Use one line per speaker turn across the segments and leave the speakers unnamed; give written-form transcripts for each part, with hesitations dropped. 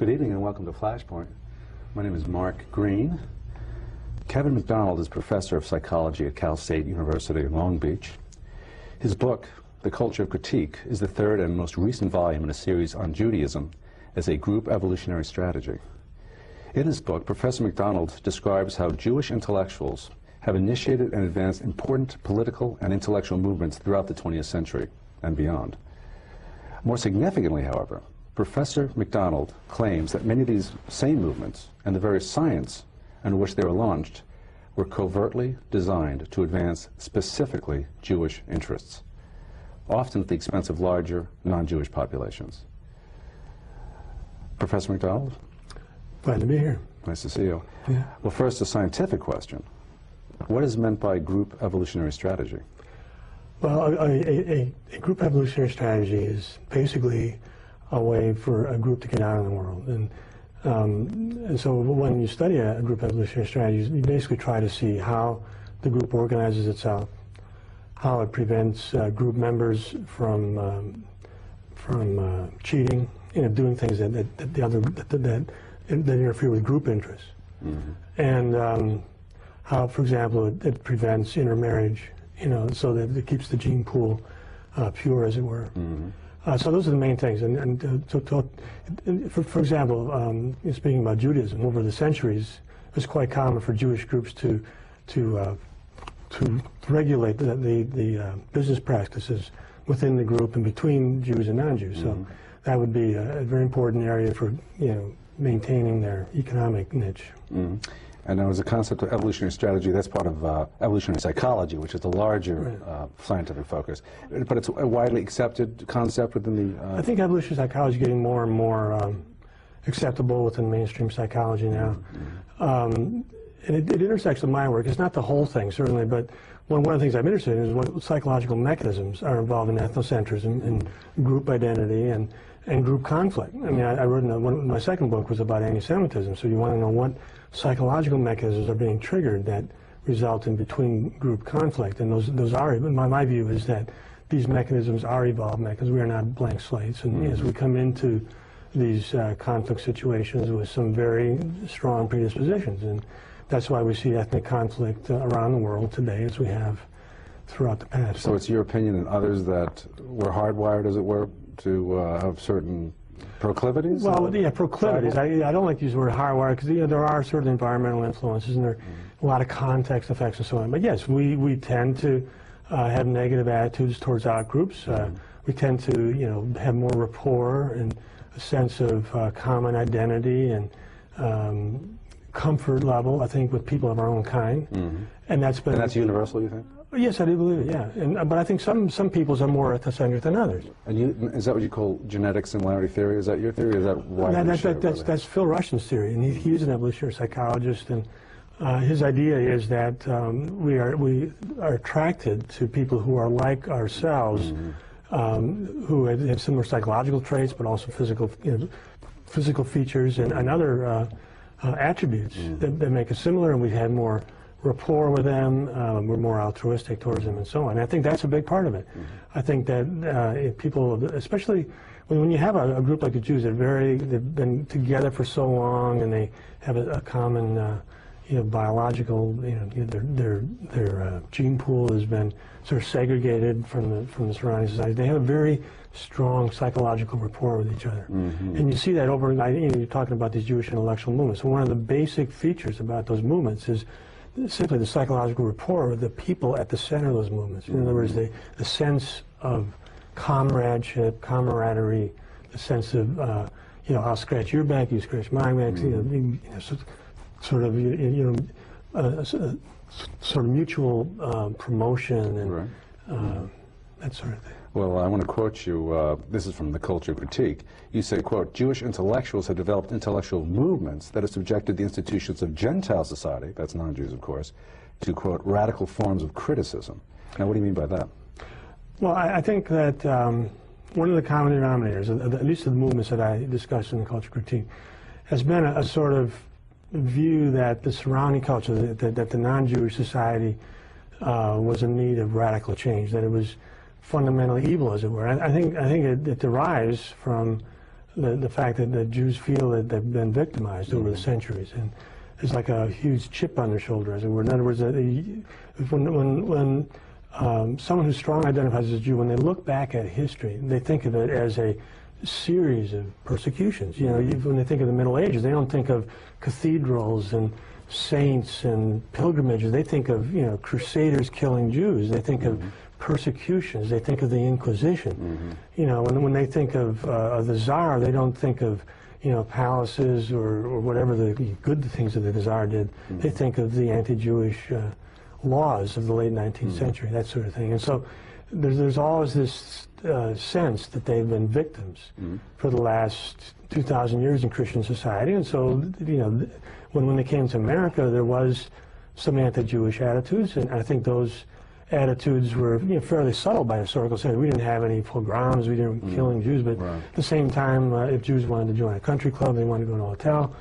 Good evening and welcome to Flashpoint. My name is Mark Green. Kevin MacDonald is professor of psychology at Cal State University in Long Beach. His book, The Culture of Critique, is the third and most recent volume in a series on Judaism as a group evolutionary strategy. In his book, Professor MacDonald describes how Jewish intellectuals have initiated and advanced important political and intellectual movements throughout the 20th century and beyond. More significantly, however, Professor MacDonald claims that many of these same movements and the very science in which they were launched were covertly designed to advance specifically Jewish interests, often at the expense of larger non-Jewish populations. Professor MacDonald?
Glad to be here.
Nice to see you.
Yeah.
Well, first, a scientific question. What is meant by group evolutionary strategy?
Well, a group evolutionary strategy is basically a way for a group to get out in the world. And so when you study a group evolutionary strategy, you basically try to see how the group organizes itself, how it prevents group members from cheating, doing things that interfere with group interests. Mm-hmm. And how, for example, it prevents intermarriage, so that it keeps the gene pool pure, as it were. Mm-hmm. So those are the main things. For example, speaking about Judaism, over the centuries, it was quite common for Jewish groups to regulate the business practices within the group and between Jews and non-Jews. Mm-hmm. So that would be a very important area for maintaining their economic niche.
Mm-hmm. And now, as a concept of evolutionary strategy, that's part of evolutionary psychology, which is the larger scientific focus. But it's a widely accepted concept within the...
I think evolutionary psychology is getting more and more acceptable within mainstream psychology now. Mm-hmm. And it intersects with my work. It's not the whole thing, certainly, but one of the things I'm interested in is what psychological mechanisms are involved in ethnocentrism and group identity and group conflict. I mean, I wrote my second book was about anti-Semitism, so you want to know what psychological mechanisms are being triggered that result in between group conflict. And those are, my view is that these mechanisms are evolved mechanisms. We are not blank slates. And as we come into these conflict situations with some very strong predispositions. And that's why we see ethnic conflict around the world today, as we have throughout the past.
So it's your opinion and others that we're hardwired, as it were, to have certain proclivities?
Well, yeah, proclivities. I don't like to use the word hardwired because there are certain environmental influences and there are a lot of context effects and so on. But yes, we tend to have negative attitudes towards out-groups. We tend to have more rapport and a sense of common identity and comfort level, I think, with people of our own kind. Mm-hmm. And that's
universal, you think?
Yes, I do believe it, yeah. But I think some peoples are more ethnocentric than others.
And is that what you call genetic similarity theory? Is that your theory, or is that widely shared?
That's Phil Rushton's theory, and he's an evolutionary psychologist, and his idea is that we are attracted to people who are like ourselves, mm-hmm. Who have similar psychological traits, but also physical features and other attributes mm-hmm. that make us similar, and we have more rapport with them, we're more altruistic towards them, and so on. I think that's a big part of it. Mm-hmm. I think that if people, especially when you have a group like the Jews, they've been together for so long, and they have a common, biological, their gene pool has been sort of segregated from the surrounding society. They have a very strong psychological rapport with each other, mm-hmm. and you see that over. You're talking about these Jewish intellectual movements. So one of the basic features about those movements is simply the psychological rapport of the people at the center of those movements. In other words, the sense of comradeship, camaraderie, the sense of, I'll scratch your back, you scratch my back, sort of mutual promotion and
right.
That sort of thing.
Well, I want to quote you, this is from The Culture of Critique. You say, quote, Jewish intellectuals have developed intellectual movements that have subjected the institutions of Gentile society, that's non-Jews of course, to, quote, radical forms of criticism. Now, what do you mean by that?
Well, I think that one of the common denominators, at least of the movements that I discussed in The Culture of Critique, has been a sort of view that the surrounding culture, that the non-Jewish society was in need of radical change, that it was fundamentally evil, as it were. I think it derives from the fact that Jews feel that they've been victimized over the centuries, and there's like a huge chip on their shoulder, as it were. In other words, when someone who strongly identifies as a Jew, when they look back at history, they think of it as a series of persecutions. You know, when they think of the Middle Ages, they don't think of cathedrals and saints and pilgrimages. They think of, you know, crusaders killing Jews. They think of persecutions. They think of the Inquisition. You know, when they think of the Tsar, they don't think of, you know, palaces or whatever the good things that the Tsar did. They think of the anti-Jewish laws of the late 19th century, that sort of thing. And so there's always this sense that they've been victims for the last 2,000 years in Christian society. And so, you know, when they came to America, there was some anti-Jewish attitudes, and I think those attitudes were, you know, fairly subtle by historical standards. We didn't have any pogroms, we didn't killing Jews, but at the same time, if Jews wanted to join a country club, they wanted to go to a hotel,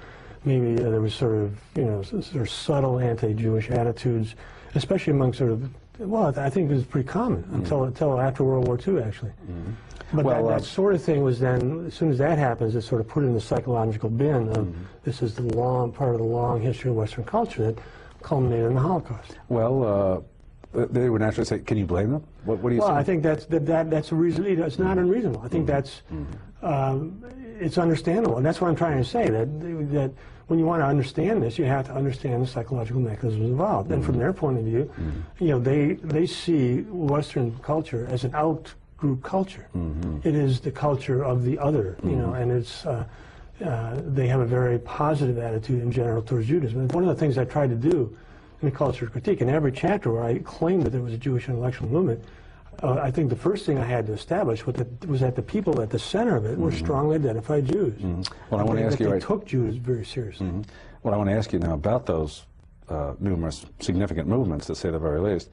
maybe there was sort of, you know, sort of subtle anti-Jewish attitudes, especially among sort of, well, I think it was pretty common until after World War II, actually. But well, that sort of thing was then, as soon as that happens, it's sort of put in the psychological bin of this is the part of the long history of Western culture that culminated in the Holocaust.
Well, they would naturally say, can you blame them? What do you say?
Well, I think that's a reason. It's not unreasonable. I think that's it's understandable, and that's what I'm trying to say. That when you want to understand this, you have to understand the psychological mechanisms involved. And from their point of view, you know, they see Western culture as an out-group culture. It is the culture of the other, you know, and it's they have a very positive attitude in general towards Judaism. And one of the things I tried to do in the culture critique, in every chapter where I claimed that there was a Jewish intellectual movement, I think the first thing I had to establish was that the people at the center of it were strongly identified Jews.
Well, I want to ask you,
they took Jews very seriously.
Well, I want to ask you now about those numerous significant movements, to say the very least.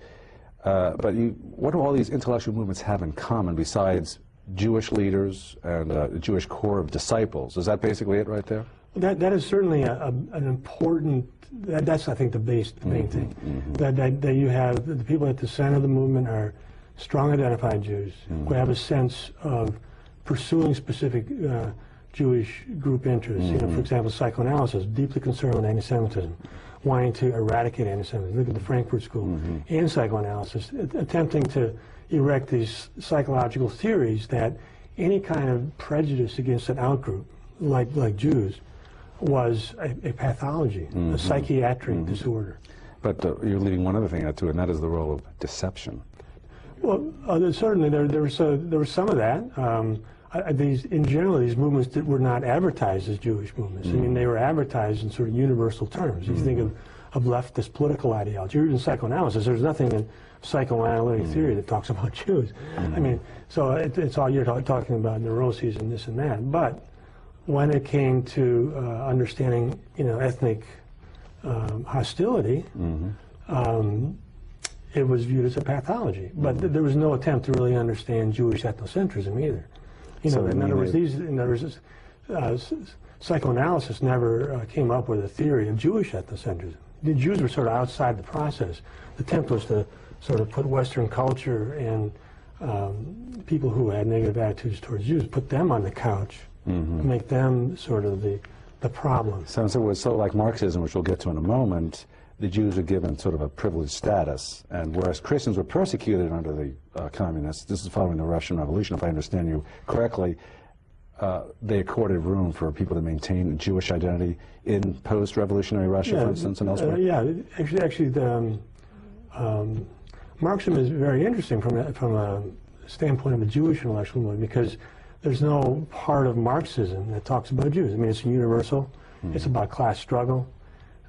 But what do all these intellectual movements have in common besides Jewish leaders and a Jewish core of disciples? Is that basically it right there?
That is certainly an important. That's, I think, the main thing. That you have the people at the center of the movement are strong identified Jews who have a sense of pursuing specific Jewish group interests. You know, for example, psychoanalysis, deeply concerned with anti-Semitism, wanting to eradicate anti-Semitism. Look at the Frankfurt School. And psychoanalysis, attempting to erect these psychological theories that any kind of prejudice against an outgroup, like Jews, was a pathology, a psychiatric disorder.
But you're leaving one other thing out too, and that is the role of deception.
Well, certainly there was some of that. In general, these movements were not advertised as Jewish movements. I mean, they were advertised in sort of universal terms. If you think of leftist political ideology, or even psychoanalysis, there's nothing in psychoanalytic theory that talks about Jews. I mean, so it's all you're talking about neuroses and this and that. But when it came to understanding, you know, ethnic hostility, it was viewed as a pathology. But there was no attempt to really understand Jewish ethnocentrism either. You know, in other words, psychoanalysis never came up with a theory of Jewish ethnocentrism. The Jews were sort of outside the process. The attempt was to sort of put Western culture and people who had negative attitudes towards Jews, put them on the couch, make them sort of the problem.
So it was sort of like Marxism, which we'll get to in a moment. The Jews were given sort of a privileged status, and whereas Christians were persecuted under the communists, this is following the Russian Revolution, if I understand you correctly, they accorded room for people to maintain Jewish identity in post-revolutionary Russia, for instance, and elsewhere?
Actually, Marxism is very interesting from a standpoint of the Jewish intellectual movement, because there's no part of Marxism that talks about Jews. I mean, it's universal. It's about class struggle.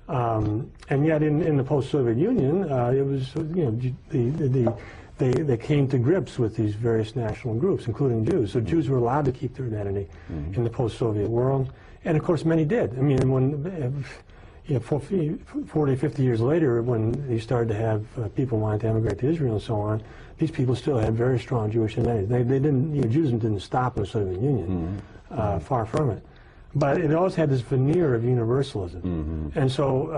And yet, in the post-Soviet Union, it was, you know, they came to grips with these various national groups, including Jews. So Jews were allowed to keep their identity in the post-Soviet world, and of course, many did. I mean, when 40, 50 years later, when you started to have people wanting to emigrate to Israel and so on, these people still had very strong Jewish identities. They didn't, you know, Judaism didn't stop in the Soviet Union, far from it. But it always had this veneer of universalism. And so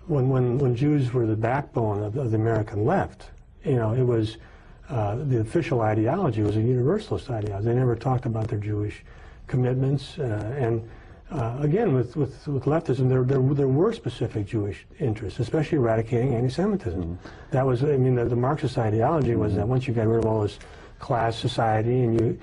when Jews were the backbone of the American left, you know, it was the official ideology was a universalist ideology. They never talked about their Jewish commitments. Again, with leftism, there were specific Jewish interests, especially eradicating anti-Semitism. That was, I mean, the Marxist ideology was that once you got rid of all this class society, and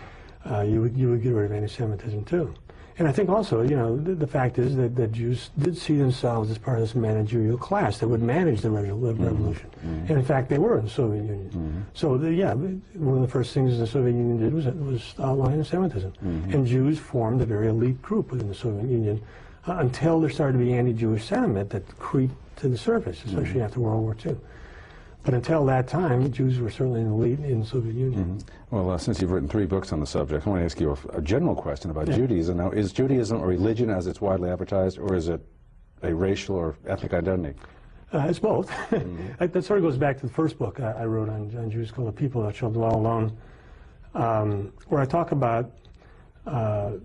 you would get rid of anti-Semitism too. And I think also, you know, the fact is that Jews did see themselves as part of this managerial class that would manage the revolution. And in fact, they were in the Soviet Union. So, yeah, one of the first things the Soviet Union did was outlaw anti-Semitism. And Jews formed a very elite group within the Soviet Union until there started to be anti-Jewish sentiment that creeped to the surface, especially after World War II. But until that time, Jews were certainly an elite in the Soviet Union.
Well, since you've written 3 books on the subject, I want to ask you a general question about Judaism. Now, is Judaism a religion as it's widely advertised, or is it a racial or ethnic identity?
It's both. That sort of goes back to the first book I wrote on Jews called The People That Shall Dwell Alone, where I talk about the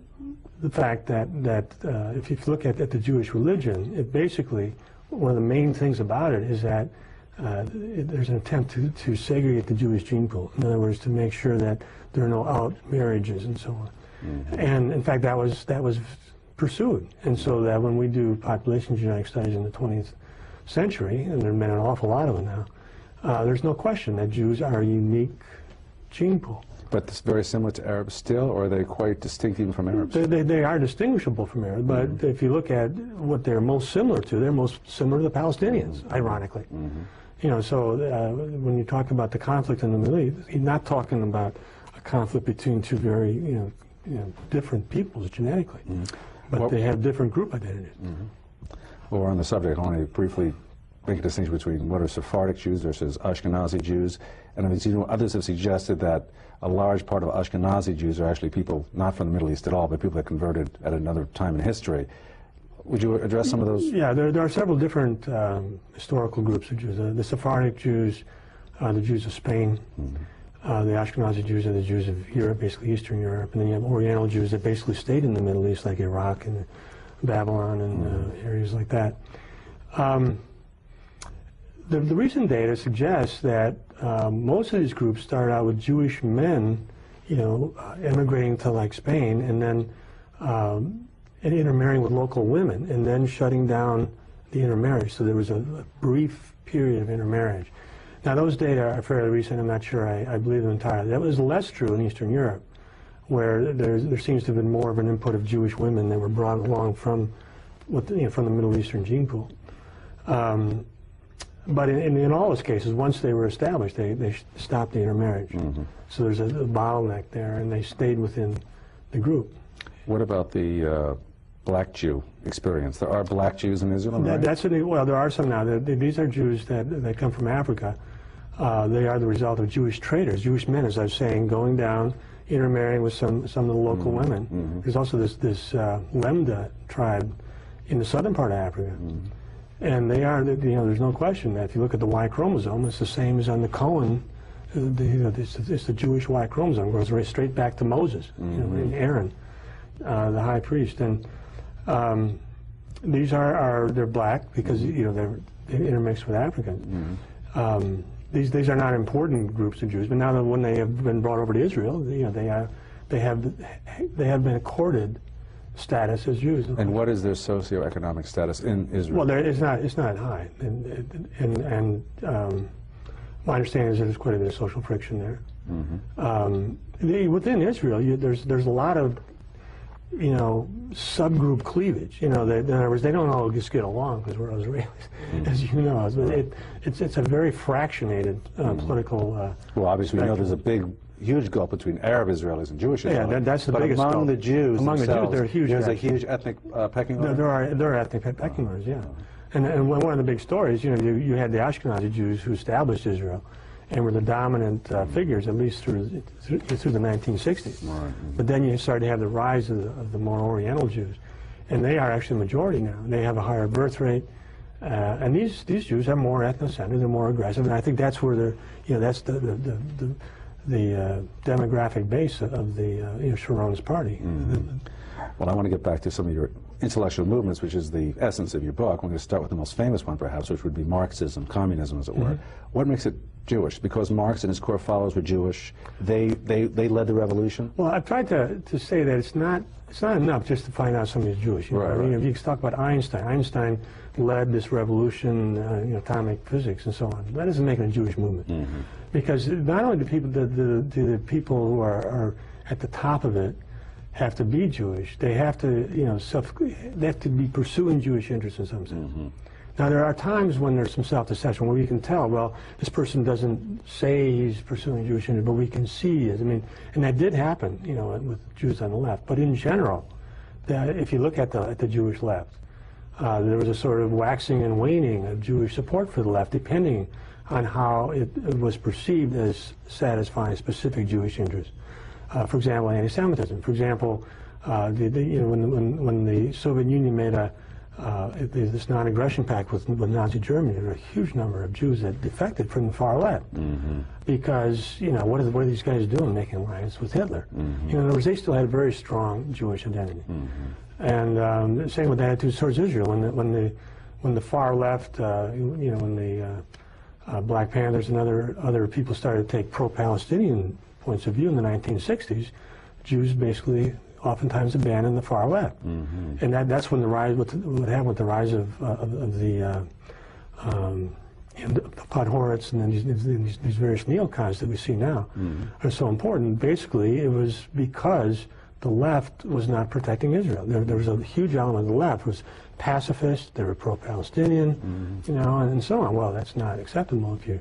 fact that if you look at the Jewish religion, it basically, one of the main things about it is that there's an attempt to segregate the Jewish gene pool. In other words, to make sure that there are no out marriages and so on. And in fact, that was pursued. And so that when we do population genetic studies in the 20th century, and there have been an awful lot of them now, there's no question that Jews are a unique gene pool.
But it's very similar to Arabs still, or are they quite distinct even from Arabs?
They are distinguishable from Arabs, but if you look at what they're most similar to, they're most similar to the Palestinians, ironically. You know, so when you talk about the conflict in the Middle East, you're not talking about a conflict between two very, you know, different peoples genetically, but they have different group identities.
Well, we're on the subject. I want to briefly make a distinction between what are Sephardic Jews versus Ashkenazi Jews. And others have suggested that a large part of Ashkenazi Jews are actually people not from the Middle East at all, but people that converted at another time in history. Would you address some of those? Yeah,
there are several different historical groups of Jews. The Sephardic Jews, the Jews of Spain, the Ashkenazi Jews are the Jews of Europe, basically Eastern Europe, and then you have Oriental Jews that basically stayed in the Middle East, like Iraq and Babylon and areas like that. The recent data suggests that most of these groups started out with Jewish men, you know, immigrating to like Spain, and then intermarrying with local women, and then shutting down the intermarriage. So there was a brief period of intermarriage. Now those data are fairly recent. I'm not sure I believe them entirely. That was less true in Eastern Europe, where there seems to have been more of an input of Jewish women that were brought along from from the Middle Eastern gene pool. But in all those cases, once they were established, they stopped the intermarriage. So there's a bottleneck there, and they stayed within the group.
What about the black Jew experience? There are black Jews in Israel, right?
Well, there are some now. These are Jews that come from Africa. They are the result of Jewish traders, Jewish men, as I was saying, going down, intermarrying with some of the local women. There's also this Lemda tribe in the southern part of Africa. And they are, you know, there's no question that if you look at the Y chromosome, it's the same as on the Cohen. It's the Jewish Y chromosome. It goes right straight back to Moses, you know, and Aaron, the high priest. And these they're black because, you know, they're intermixed with African. These are not important groups of Jews, but now that when they have been brought over to Israel, you know, they have been accorded status as Jews.
And what is their socioeconomic status in Israel?
Well, it's not high, and my understanding is that there's quite a bit of social friction there. Within Israel, there's a lot of, you know, subgroup cleavage. You know, in other words, they don't all just get along because we're Israelis, as you know. It's a very fractionated political.
Well, obviously, we know there's a huge gulf between Arab Israelis and Jewish Israelis.
Yeah, that's the biggest
gulf.
Among
the Jews
there's
a huge ethnic pecking order?
There are ethnic pecking orders, yeah. And one of the big stories, you know, you had the Ashkenazi Jews who established Israel and were the dominant figures, at least through the 1960s.
Right.
But then you started to have the rise of the more Oriental Jews. And they are actually the majority now. They have a higher birth rate. And these Jews are more ethnocentric, they're more aggressive. And I think that's where they're, you know, that's the demographic base of the Sharon's party.
Well, I want to get back to some of your intellectual movements, which is the essence of your book. We're going to start with the most famous one, perhaps, which would be Marxism, communism, as it were. What makes it Jewish? Because Marx and his core followers were Jewish. They led the revolution.
Well, I've tried to say that it's not enough just to find out somebody's Jewish. You know?
Right,
I mean,
right.
if you talk about Einstein, Einstein led this revolution, atomic physics and so on. That doesn't make it a Jewish movement, because not only do the people who are at the top of it have to be Jewish, they have to, they have to be pursuing Jewish interests in some sense. Now, there are times when there's some self-deception where we can tell, well, this person doesn't say he's pursuing Jewish interests, but we can see it. I mean, and that did happen, with Jews on the left. But in general, if you look at the Jewish left, there was a sort of waxing and waning of Jewish support for the left, depending on how it was perceived as satisfying specific Jewish interests. For example, anti-Semitism. For example, when the Soviet Union made this non-aggression pact with Nazi Germany, there were a huge number of Jews that defected from the far left, because what are these guys doing, making alliance with Hitler? In other words, they still had a very strong Jewish identity, and same with the attitudes towards Israel. When the far left, when the Black Panthers and other people started to take pro-Palestinian points of view in the 1960s, Jews basically oftentimes abandoned the far left, and that's when the rise, what happened with the rise of the Podhoretz and then these various neocons that we see now are so important. Basically, it was because the left was not protecting Israel. There was a huge element of the left was pacifist. They were pro-Palestinian, and so on. Well, that's not acceptable if you.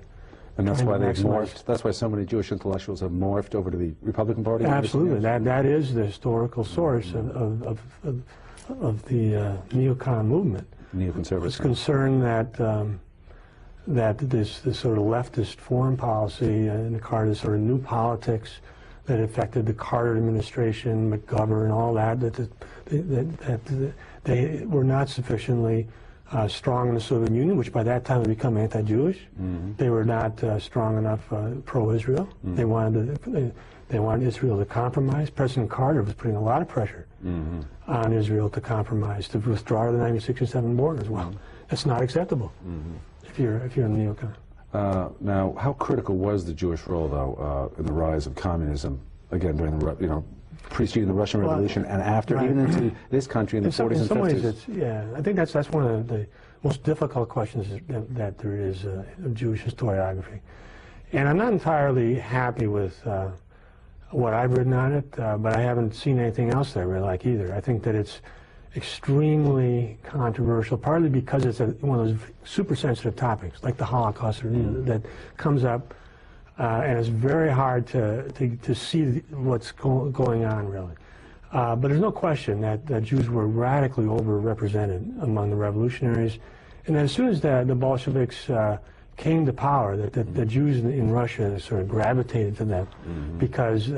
And that's why they've morphed. That's why so many Jewish intellectuals have morphed over to the Republican Party.
Absolutely, that is the historical source of the neocon movement.
Neoconservatism.
It's concerned that this sort of leftist foreign policy in the Carter, sort of new politics that affected the Carter administration, McGovern, all that they were not sufficiently strong in the Soviet Union, which by that time had become anti-Jewish. They were not strong enough pro-Israel. They wanted Israel to compromise. President Carter was putting a lot of pressure on Israel to compromise, to withdraw to the 1967 borders. Well, that's not acceptable if you're a neocon.
Now, how critical was the Jewish role, though, in the rise of communism? Again, during the preceding the Russian Revolution and after, even into this country in the 40s and 50s. In some ways, I think that's one of the most difficult questions that there is of Jewish historiography. And I'm not entirely happy with what I've written on it, but I haven't seen anything else that I really like either. I think that it's extremely controversial, partly because it's one of those super sensitive topics, like the Holocaust, that comes up. And it's very hard to see what's going on, really. But there's no question that Jews were radically overrepresented among the revolutionaries. And as soon as the Bolsheviks came to power, the Jews in Russia sort of gravitated to them, because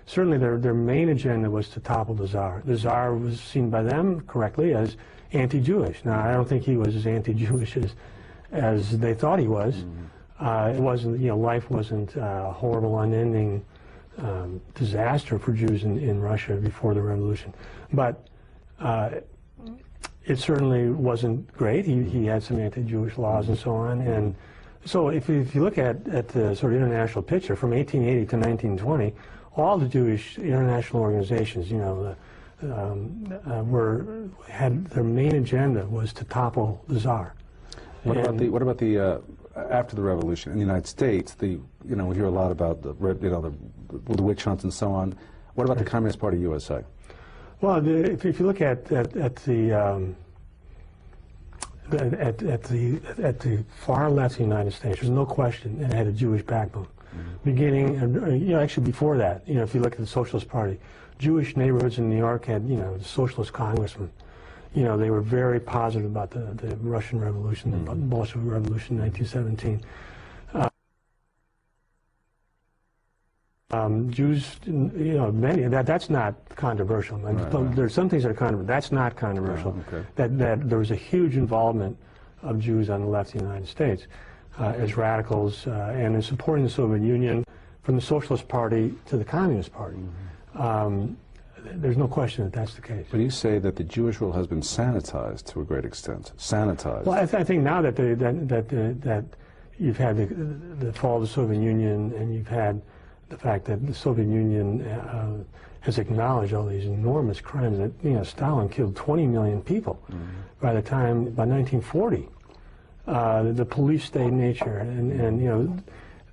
certainly their main agenda was to topple the Tsar. The Tsar was seen by them, correctly, as anti-Jewish. Now, I don't think he was as anti-Jewish as they thought he was. It wasn't, life wasn't a horrible, unending disaster for Jews in Russia before the revolution. But it certainly wasn't great. He had some anti-Jewish laws and so on. And so if you look at the sort of international picture from 1880 to 1920, all the Jewish international organizations, had their main agenda was to topple the Tsar. What about the after the revolution in the United States? We hear a lot about the witch hunts and so on. What about the Communist Party USA? Well,
if you look at the far left of the United States, there's no question it had a Jewish backbone. Beginning, actually before that, if you look at the Socialist Party, Jewish neighborhoods in New York had, socialist congressmen. They were very positive about the Russian Revolution, the Bolshevik Revolution in 1917. Jews, many, that's not controversial. There's some things that are controversial. That's not controversial. That there was a huge involvement of Jews on the left of the United States as radicals and in supporting the Soviet Union, from the Socialist Party to the Communist Party. there's no question that that's the case.
But you say that the Jewish world has been sanitized to a great extent. Sanitized.
Well, I think now that that you've had the fall of the Soviet Union, and you've had the fact that the Soviet Union has acknowledged all these enormous crimes, that, you know, Stalin killed 20 million people by 1940. The police state nature, and you know,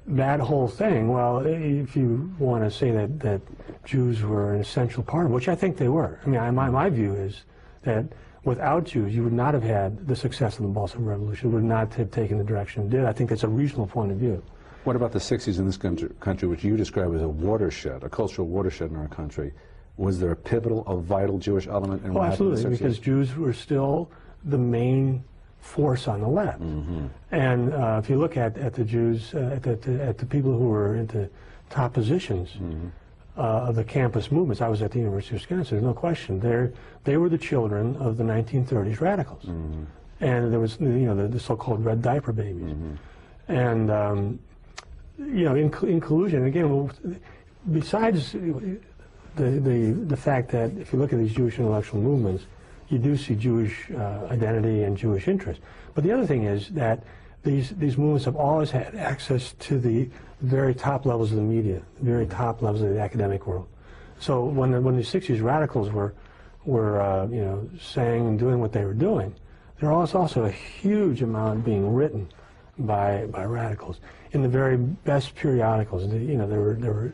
that whole thing. Well, if you want to say that Jews were an essential part of it, which I think they were. I mean, my view is that without Jews, you would not have had the success of the Bolshevik Revolution, would not have taken the direction it did. I think that's a reasonable point of view.
What about the 60s in this country, which you describe as a watershed, a cultural watershed in our country? Was there a pivotal, a vital Jewish element in what happened in the 60s?
Because Jews were still the main force on the left. And if you look at the Jews, at the people who were into top positions of the campus movements, I was at the University of Wisconsin, there's no question. They were the children of the 1930s radicals. And there was, you know, the so-called red diaper babies. And, you know, in collusion, again, besides the fact that if you look at these Jewish intellectual movements, you do see Jewish identity and Jewish interest. But the other thing is that these movements have always had access to the very top levels of the media, the very top levels of the academic world. So when the 60s radicals were you know, saying and doing what they were doing, there was also a huge amount being written by radicals in the very best periodicals. You know, there were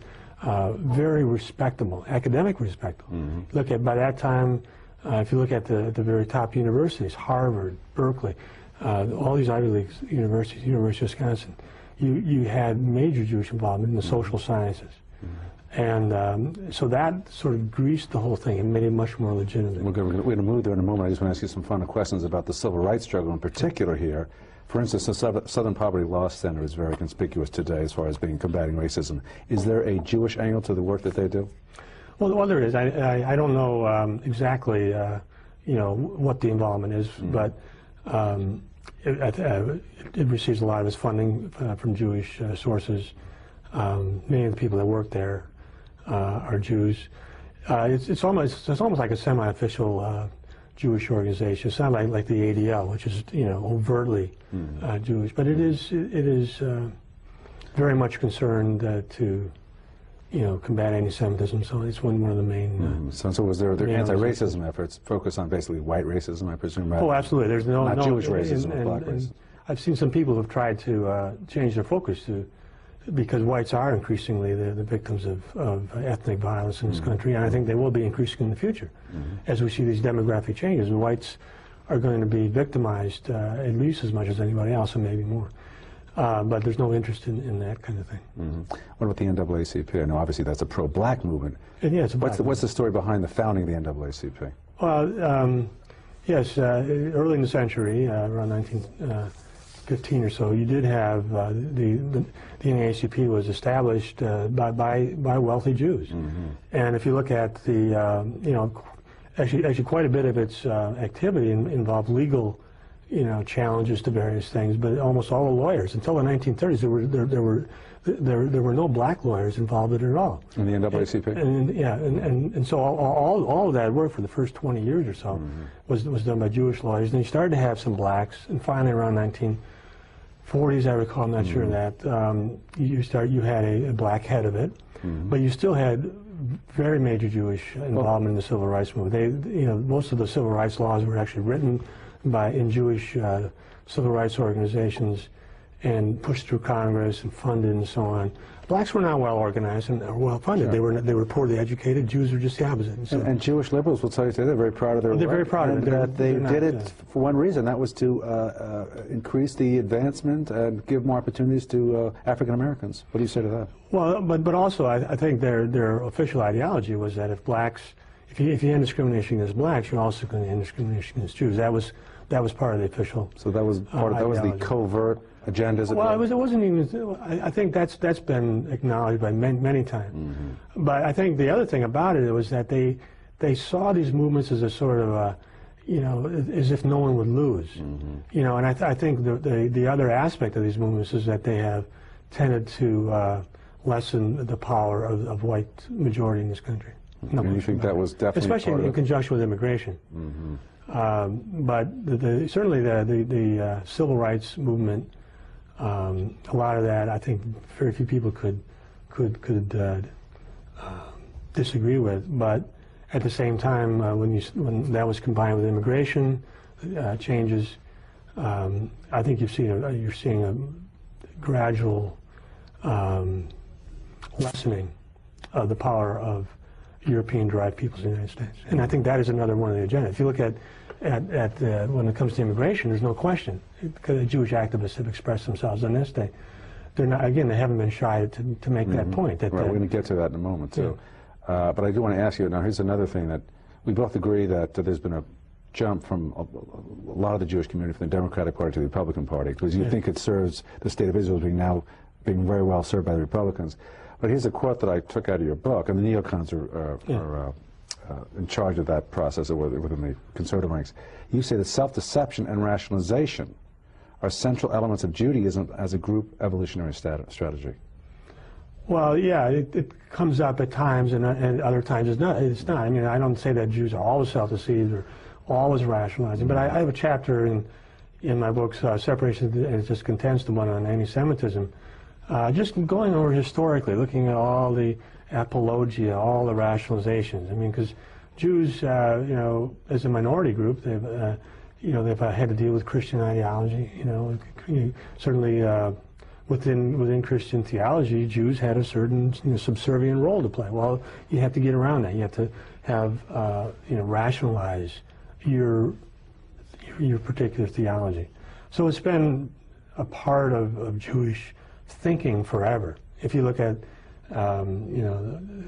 very respectable, academic respectable. Look at, by that time, if you look at the very top universities, Harvard, Berkeley, all these Ivy League universities, University of Wisconsin, you had major Jewish involvement in the social sciences. And so that sort of greased the whole thing and made it much more legitimate.
We're going to move there in a moment. I just want to ask you some final questions about the civil rights struggle in particular here. For instance, the Southern Poverty Law Center is very conspicuous today as far as combating racism. Is there a Jewish angle to the work that they do?
Well, there is. I don't know exactly, you know, what the involvement is, but it receives a lot of its funding from Jewish sources. Many of the people that work there are Jews. It's almost like a semi-official Jewish organization. It's not like the ADL, which is, you know, overtly Jewish, but it is very much concerned to, you know, combat anti-Semitism. So it's one of the main.
So was there anti-racism efforts focused on basically white racism, I presume?
Oh, absolutely. There's no
Jewish racism, or black racism.
I've seen some people who've tried to change their focus to, because whites are increasingly the victims of ethnic violence in this country, and I think they will be increasing in the future as we see these demographic changes. The whites are going to be victimized at least as much as anybody else, and maybe more. But there's no interest in that kind of thing.
What about the NAACP? I know obviously that's a pro-black movement.
Yeah, it's a black
what's the story behind the founding of the NAACP?
Well, yes, early in the century, around 1915 or so, you did have the NAACP was established by wealthy Jews. And if you look at the, you know, actually quite a bit of its activity involved legal, you know, challenges to various things, but almost all the lawyers until the 1930s there were no black lawyers involved in it at all.
In the NAACP?
And so all of that work for the first 20 years or so was done by Jewish lawyers. And you started to have some blacks, and finally around 1940s, I recall, I'm not sure that you had a black head of it, but you still had very major Jewish involvement in the civil rights movement. You know, most of the civil rights laws were actually written in Jewish civil rights organizations and pushed through Congress and funded and so on. Blacks were not well organized and well funded.
Sure.
They were poorly educated. Jews were just the opposite. And, so,
and Jewish liberals will tell you today they're very proud of their work.
They're very proud of it.
They did it for one reason. That was to increase the advancement and give more opportunities to African Americans. What do you say to that?
Well, but also I think their official ideology was that if blacks, if you end discrimination against blacks, you're also going to end discrimination against Jews. That was part of the official.
So that was part of, that was the covert agendas.
Well, it wasn't even. I think that's been acknowledged by many times. But I think the other thing about it was that they saw these movements as a sort of a, you know, as if no one would lose. You know, and I think the other aspect of these movements is that they have tended to lessen the power of white majority in this country.
And you think that was definitely
especially in conjunction with immigration. But certainly the civil rights movement, a lot of that, I think, very few people could disagree with. But at the same time, when that was combined with immigration changes, I think you're seeing a gradual lessening of the power of European-derived peoples in the United States. And I think that is another one of the agenda. If you look at when it comes to immigration, there's no question, because the Jewish activists have expressed themselves on this. They're not, again, they haven't been shy to make that point.
Right, we're going to get to that in a moment, too. Yeah. But I do want to ask you, now here's another thing that we both agree that there's been a jump from a lot of the Jewish community from the Democratic Party to the Republican Party, because you think it serves the state of Israel as being very well served by the Republicans. But here's a quote that I took out of your book, and the neocons are in charge of that process within the conservative ranks. You say that self-deception and rationalization are central elements of Judaism as a group evolutionary strategy.
Well, yeah, it comes up at times, and other times it's not. I mean, I don't say that Jews are always self-deceived or always rationalizing, but I have a chapter in my book, Separation, and it's just condensed the one on anti-Semitism, just going over historically, looking at all the apologia, all the rationalizations. I mean, because Jews, you know, as a minority group, they've had to deal with Christian ideology. You know, certainly within Christian theology, Jews had a certain subservient role to play. Well, you have to get around that. You have to have rationalize your particular theology. So it's been a part of Jewish thinking forever. If you look at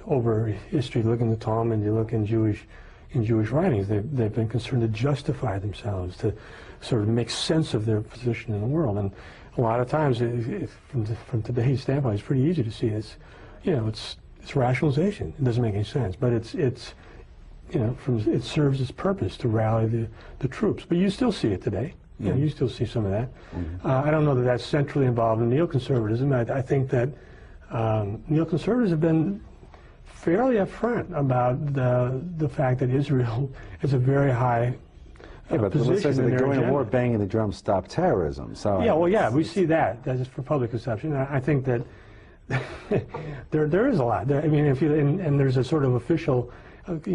over history, look in the Talmud, you look in Jewish writings, they've been concerned to justify themselves, to sort of make sense of their position in the world. And a lot of times, from today's standpoint, it's pretty easy to see it's rationalization. It doesn't make any sense, but it serves its purpose to rally the troops. But you still see it today. You know, you still see some of that. I don't know that that's centrally involved in neoconservatism. I think that neoconservatives have been fairly upfront about the fact that Israel is a very high
but
position in their
going to
agenda.
war, banging the drum, stop terrorism. So
yeah, well, yeah, we see that. That is for public consumption. I think that there is a lot. I mean, and there's a sort of official.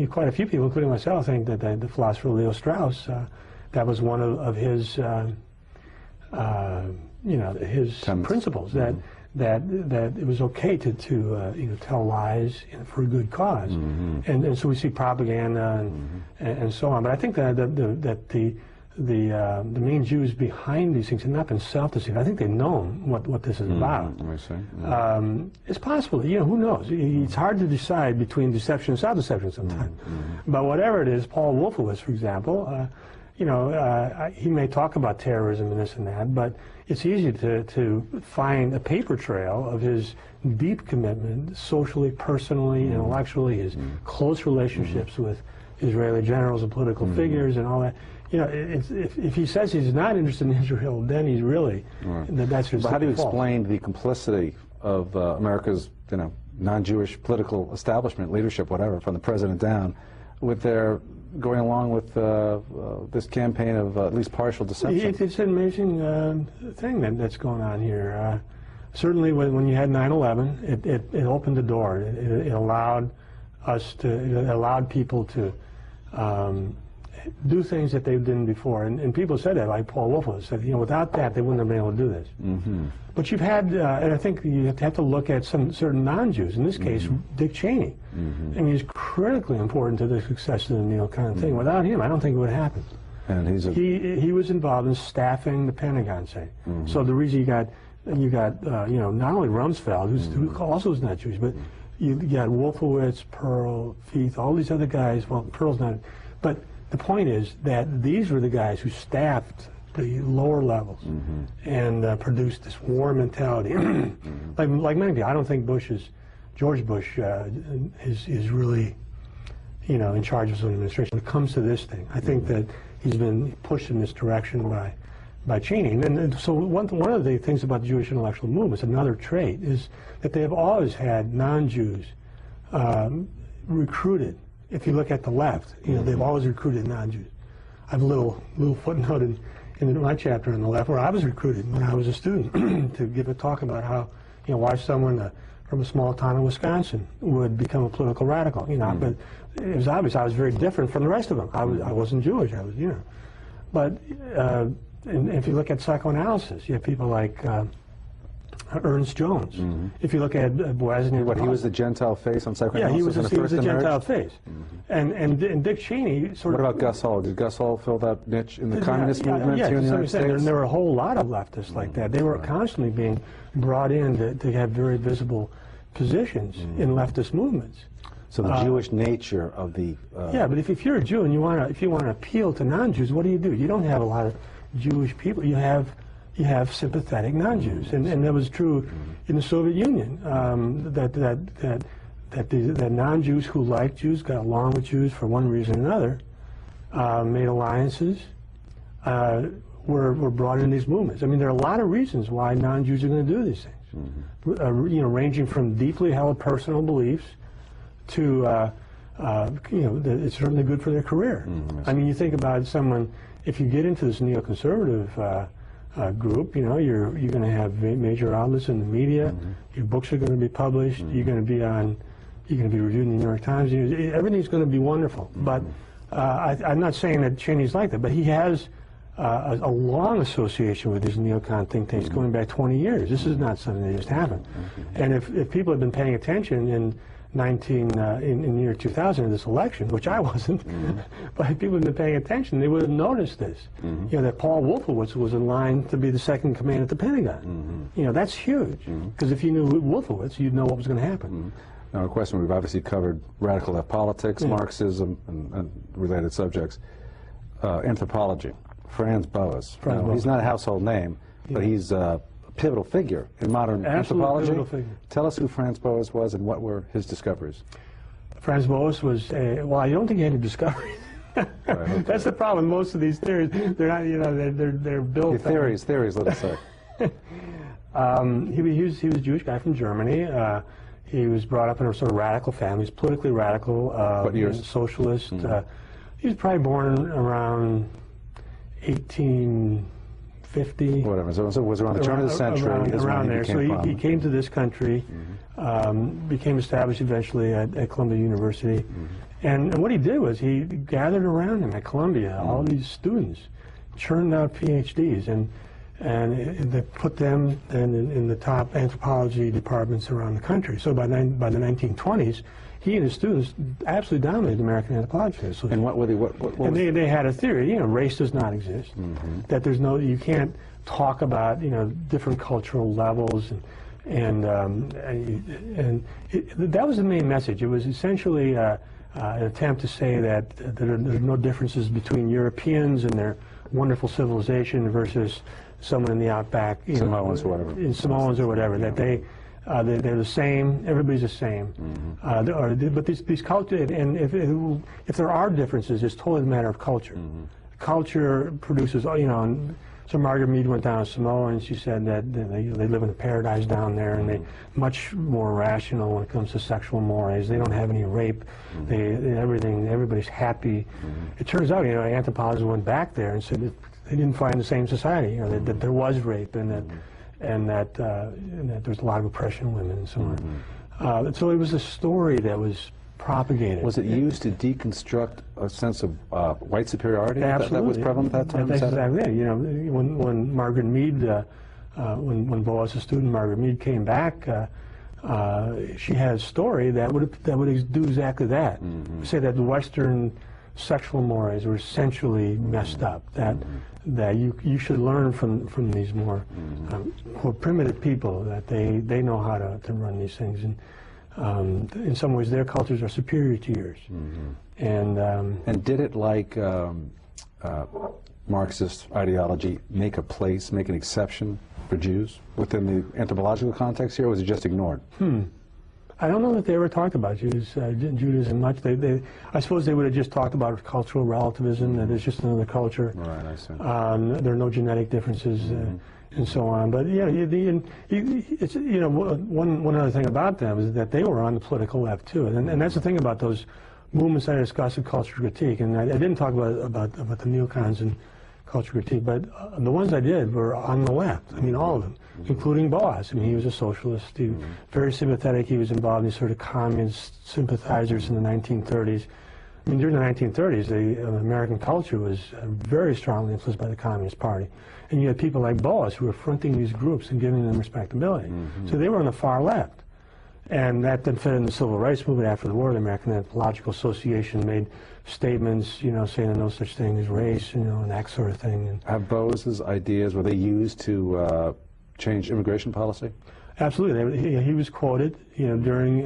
Quite a few people, including myself, think that the philosopher Leo Strauss, that was one of his, his principles, that it was okay to tell lies for a good cause, and so we see propaganda and so on. But I think that the main Jews behind these things have not been self-deceived. I think they've known what this is about.
I see.
It's possible. Who knows? It's hard to decide between deception and self-deception sometimes. But whatever it is, Paul Wolfowitz, for example, he may talk about terrorism and this and that, but it's easy to find a paper trail of his deep commitment, socially, personally, intellectually, his close relationships with Israeli generals and political figures and all that. If he says he's not interested in Israel, then he's really, that's just.
But how do you explain the complicity of America's, non-Jewish political establishment, leadership, whatever, from the president down, with their going along with this campaign of at least partial deception?
It's an amazing thing that's going on here. Certainly, when you had 9/11, it opened the door. It allowed people to do things that they didn't before, and people said that, like Paul Wolfowitz said, without that they wouldn't have been able to do this. But you've had, and I think you have to look at some certain non-Jews. In this case, Dick Cheney. I mean, he's critically important to the success of the neocon thing. Without him, I don't think it would happen. And he was involved in staffing the Pentagon, say. So the reason you got not only Rumsfeld, who also is not Jewish, but you got Wolfowitz, Pearl, Feith, all these other guys. Well, Pearl's not, but the point is that these were the guys who staffed the lower levels and produced this war mentality. Like many people, I don't think George Bush is really, in charge of his own administration. When it comes to this thing, I think that he's been pushed in this direction by Cheney. And so one of the things about the Jewish intellectual movement, another trait, is that they have always had non-Jews recruited. If you look at the left, you know, they've always recruited non-Jews. I have a little footnote in my chapter on the left where I was recruited when I was a student to give a talk about how, you know, why someone from a small town in Wisconsin would become a political radical. You know, but it was obvious I was very different from the rest of them. I wasn't Jewish. I was, you know, but and if you look at psychoanalysis, you have people like Ernst Jones. If you look at Boasny,
he was the Gentile face on psychoanalysis.
Yeah, he was the Gentile face. And Dick Cheney sort of.
What about Gus Hall? Did Gus Hall fill that niche in the communist movement here in the United States?
And there were a whole lot of leftists like that. They were constantly being brought in to have very visible positions in leftist movements.
So the Jewish nature of the
yeah, but if you're a Jew and you want to appeal to non-Jews, what do? You don't have a lot of Jewish people. You have sympathetic non-Jews, and that was true in the Soviet Union. That non-Jews who liked Jews, got along with Jews for one reason or another, made alliances, were brought in these movements. I mean, there are a lot of reasons why non-Jews are going to do these things. You know, ranging from deeply held personal beliefs to you know, it's certainly good for their career. I mean, you think about someone. If you get into this neoconservative group, you know, you're going to have major outlets in the media. Your books are going to be published. You're going to be reviewed in the New York Times. Everything's going to be wonderful. But I'm not saying that Cheney's like that, but he has a long association with these neocon think tanks going back 20 years. This is not something that just happened. And if people have been paying attention in the year 2000 of this election, which I wasn't, but if people had been paying attention, they would have noticed this. You know, that Paul Wolfowitz was in line to be the second in command at the Pentagon. You know, that's huge, because if you knew Wolfowitz, you'd know what was going to happen.
Now, a question, we've obviously covered radical left politics, Marxism, and related subjects. Anthropology, Franz Boas. He's not a household name, but he's a pivotal figure in modern anthropology. Tell us who Franz Boas was and what were his discoveries. Franz
Boas was well, I don't think he had any discoveries. That's the problem. Most of these theories, they're not, you know, they're built.
Theories, let us say.
He was a Jewish guy from Germany. He was brought up in a sort of radical family. He's politically radical.
What years?
Socialist. He was probably born around 1850.
Whatever. So it was around the turn of the century.
Around there. So he came to this country, became established eventually at Columbia University. And what he did was he gathered around him at Columbia all these students, churned out PhDs, and they put them then in the top anthropology departments around the country. So by the 1920s, he and his students absolutely dominated the American Anthropology Association.
And what were
they had a theory, you know, race does not exist. That there's no, you can't talk about, you know, different cultural levels, and that was the main message. It was essentially an attempt to say that there are no differences between Europeans and their wonderful civilization versus someone in the outback, you know,
Samoans or whatever.
In Samoans or whatever, that they're the same. Everybody's the same. But these cultures, and if there are differences, it's totally a matter of culture. Culture produces, you know. And so Margaret Mead went down to Samoa, and she said that they live in a paradise down there, and they're much more rational when it comes to sexual mores. They don't have any rape. Everybody's happy. It turns out, you know, anthropologists went back there and said that they didn't find the same society. You know, that there was rape, and that there's a lot of oppression of women and so on. So it was a story that was propagated.
Was it used to deconstruct a sense of white superiority?
Absolutely.
That was prevalent at that time?
That's exactly it. You know, when Margaret Mead, when Boas, a student, Margaret Mead came back, she had a story that would do exactly that. Say that the Western sexual mores were essentially messed up. That you should learn from these more primitive people, that they know how to run these things, and in some ways their cultures are superior to yours.
And did it, like Marxist ideology, make an exception for Jews within the anthropological context here, or was it just ignored?
I don't know that they ever talked about Judaism much. I suppose they would have just talked about cultural relativism, that it's just another culture.
Right, I see.
There are no genetic differences. and so on. But yeah, it's, you know, one other thing about them is that they were on the political left too, and that's the thing about those movements I discussed in culture critique. And I didn't talk about the neocons and culture critique, but the ones I did were on the left. I mean, all of them, including Boas. I mean, he was a socialist. He was very sympathetic. He was involved in sort of communist sympathizers in the 1930s. I mean, during the 1930s, the American culture was very strongly influenced by the Communist Party. And you had people like Boas who were fronting these groups and giving them respectability. So they were on the far left. And that then fed in the Civil Rights Movement after the war. The American Anthropological Association made statements, you know, saying that no such thing as race, you know, and that sort of thing. And
have Boas's ideas, were they used to change immigration policy?
Absolutely. He was quoted, you know, during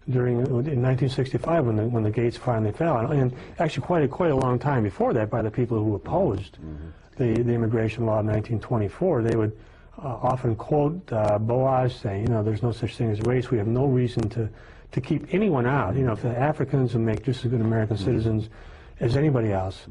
in 1965 when the gates finally fell, and actually quite a long time before that by the people who opposed the immigration law of 1924. They would often quote Boas saying, you know, there's no such thing as race. We have no reason to keep anyone out. You know, if the Africans will make just as good American citizens as anybody else,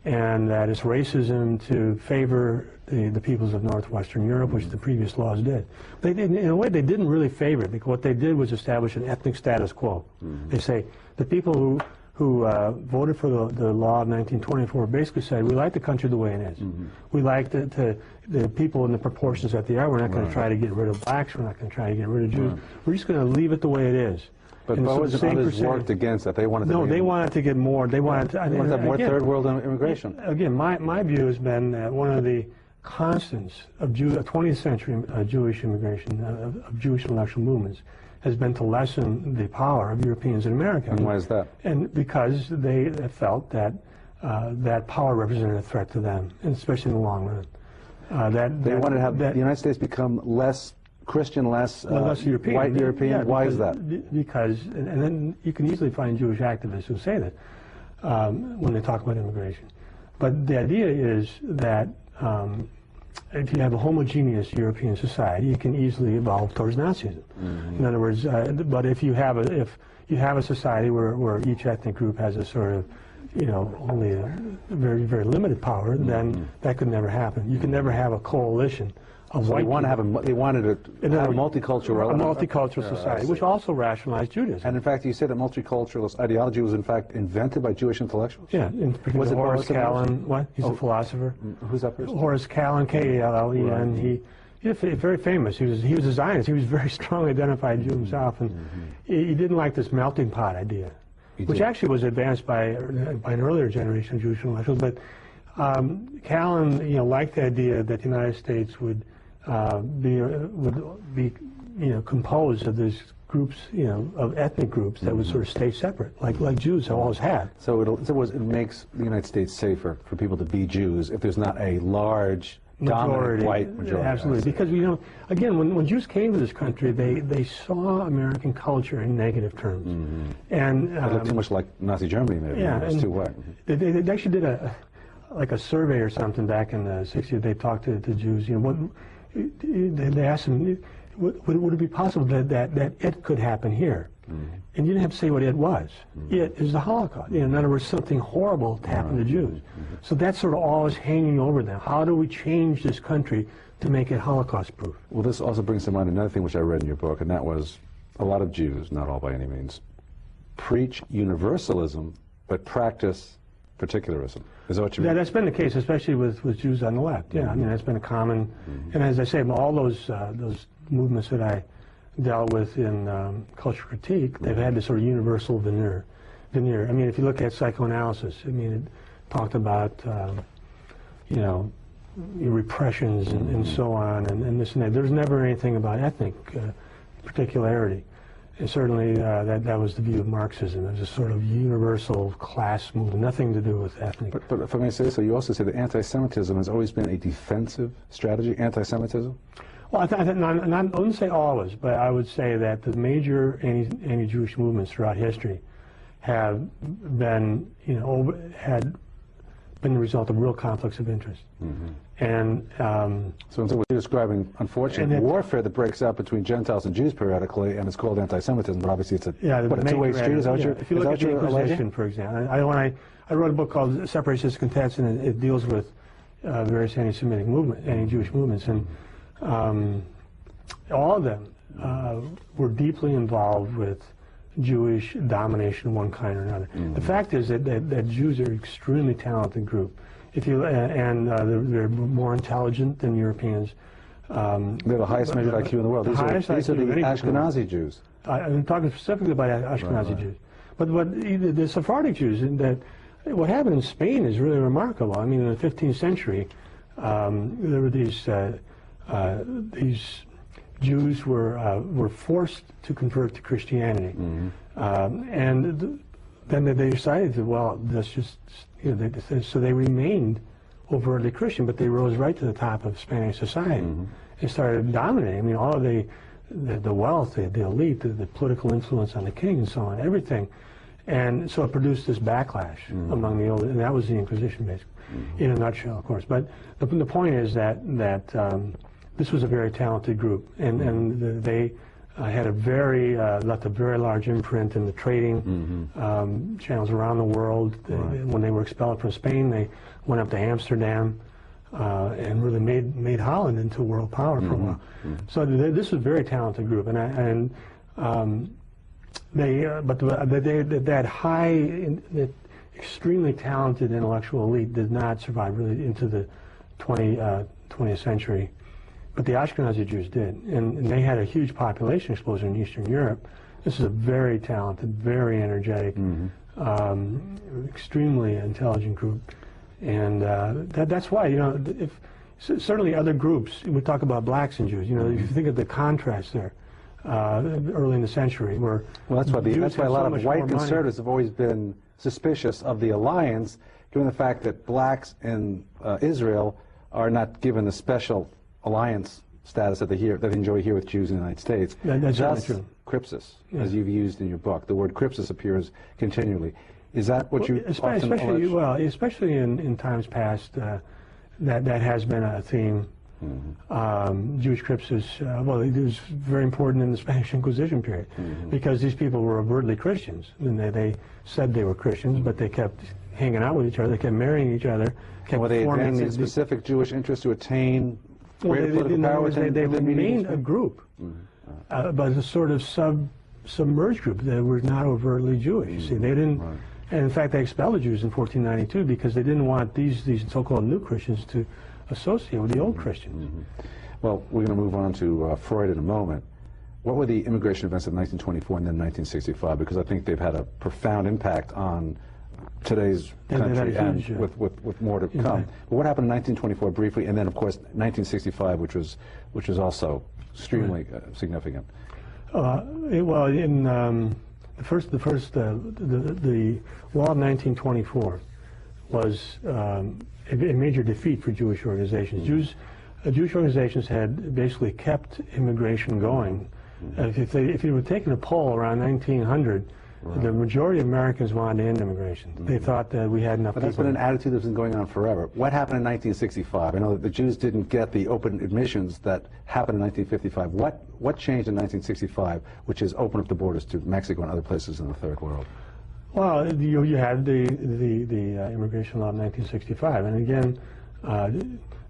and that it's racism to favor the peoples of northwestern Europe, which the previous laws did. They didn't, in a way, they didn't really favor it, because what they did was establish an ethnic status quo. They say the people who voted for the law of 1924 basically said, we like the country the way it is. We like the people in the proportions that they are. We're not going to try to get rid of blacks. We're not going to try to get rid of Jews. We're just going to leave it the way it is.
But Boas and others worked against that. They wanted to
they wanted to get more. They wanted to
have more third world immigration.
Again, my view has been that one of the constants of 20th century Jewish immigration, of Jewish intellectual movements, has been to lessen the power of Europeans in America.
And why is that?
And because they felt that that power represented a threat to them, and especially in the long run.
They wanted to have the United States become less Christian, less
European.
White European.
Yeah,
why is that?
Because, and then you can easily find Jewish activists who say that when they talk about immigration. But the idea is that if you have a homogeneous European society, you can easily evolve towards Nazism. In other words, but if you have a society where each ethnic group has a sort of, you know, only a very, very limited power, then that could never happen. You can never have a coalition of white people.
They wanted to have a multicultural
society, which also rationalized Judaism.
And in fact, you say that multiculturalist ideology was in fact invented by Jewish intellectuals?
Yeah, in particular
was it
Horace Kallen. What? He's a philosopher.
Who's that person?
Horace Kallen, K-A-L-L-E-N. He's very famous. He was a Zionist. He was very strongly identified Jew himself, and he didn't like this melting pot idea, which actually was advanced by an earlier generation of Jewish intellectuals. But Kallen, you know, liked the idea that the United States would be composed of these groups, you know, of ethnic groups that would sort of stay separate, like Jews have always had.
So it makes the United States safer for people to be Jews if there's not a large dominant white majority.
Absolutely, because, you know, again, when Jews came to this country, they saw American culture in negative terms, and
it looked too much like Nazi Germany, maybe.
Yeah,
it's too white.
They actually did a survey or something back in the 60s. They talked to Jews. You know, they asked them, would it be possible that it could happen here? And you didn't have to say what it was. It is the Holocaust. In other words, something horrible to happen to Jews. So that's sort of always hanging over them. How do we change this country to make it Holocaust-proof?
Well, this also brings to mind another thing which I read in your book, and that was a lot of Jews, not all by any means, preach universalism but practice particularism. Is that what you mean?
Yeah, that's been the case, especially with Jews on the left. Yeah, I mean, that's been a common, and as I say, all those movements that I dealt with in culture critique, they've had this sort of universal veneer. I mean, if you look at psychoanalysis, I mean, it talked about, you know, repressions and so on, and this and that. There's never anything about ethnic particularity. And certainly that was the view of Marxism. It was a sort of universal class movement, nothing to do with ethnic.
But if I may say so, you also say that anti-Semitism has always been a defensive strategy, anti-Semitism?
Well, I wouldn't say always, but I would say that the major anti-Jewish movements throughout history have been, you know, had been the result of real conflicts of interest. And
so you're describing, unfortunately, warfare that breaks out between Gentiles and Jews periodically, and it's called anti-Semitism, but obviously it's a two-way street. Is that what
if you look at the Inquisition, for example, I wrote a book called Separation is Contest, and it deals with, various anti-Semitic anti-Jewish movements, and all of them were deeply involved with Jewish domination of one kind or another. The fact is that Jews are an extremely talented group. If you they're more intelligent than Europeans.
They're the highest measured IQ in the world. These are the Ashkenazi Jews.
I'm talking specifically about Ashkenazi Jews. But the Sephardic Jews, what happened in Spain is really remarkable. I mean, in the 15th century, there were these Jews were forced to convert to Christianity, and then they decided that, well, that's just, so they remained overtly Christian, but they rose right to the top of Spanish society and started dominating. I mean, all of the wealth, the elite, the political influence on the king, and so on, everything. And so it produced this backlash among the old, and that was the Inquisition, basically, in a nutshell, of course. But the point is that this was a very talented group, and they had left a very large imprint in the trading channels around the world. When they were expelled from Spain, they went up to Amsterdam and really made Holland into a world power for a while. So this was a very talented group, that extremely talented intellectual elite did not survive really into the 20th century. But the Ashkenazi Jews did, and they had a huge population explosion in Eastern Europe. This is a very talented, very energetic, extremely intelligent group, and that's why, certainly other groups, we talk about blacks and Jews, if you think of the contrast there, early in the century, where
that's why a lot of white conservatives have always been suspicious of the alliance, given the fact that blacks in Israel are not given the special alliance status that they enjoy here with Jews in the United States.
That's true.
Crypsis, as you've used in your book. The word crypsis appears continually. Is that what you often allege?
Well, especially in times past, that has been a theme. Jewish crypsis, well, it was very important in the Spanish Inquisition period, because these people were overtly Christians, and they said they were Christians, but they kept hanging out with each other, they kept marrying each other, kept
were they advancing specific Jewish interests to attain greater political power?
They remained a group, but a sort of submerged group. They were not overtly Jewish. You see, they didn't, and in fact, they expelled the Jews in 1492 because they didn't want these so-called new Christians to associate with the old Christians.
Well, we're going to move on to Freud in a moment. What were the immigration events of 1924 and then 1965? Because I think they've had a profound impact on today's country, and with more to come. But what happened in 1924 briefly, and then of course 1965, which was also extremely significant.
Well, in the law of 1924 was a major defeat for Jewish organizations. Jewish organizations had basically kept immigration going. If you were taking a poll around 1900, the majority of Americans wanted to end immigration. They thought that we had enough people.
But that's been an attitude that's been going on forever. What happened in 1965? I know that the Jews didn't get the open admissions that happened in 1955. What changed in 1965, which has opened up the borders to Mexico and other places in the Third World?
Well, you had the immigration law of 1965, and again,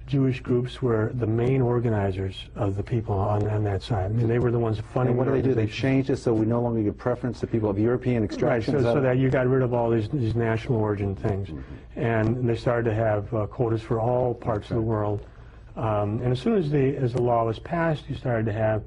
Jewish groups were the main organizers of the people on that side. I mean, they were the ones funding.
And what do? They changed it so we no longer give preference to people of European extraction.
Right, so that you got rid of all these national origin things, and they started to have quotas for all parts of the world. And as soon as the law was passed, you started to have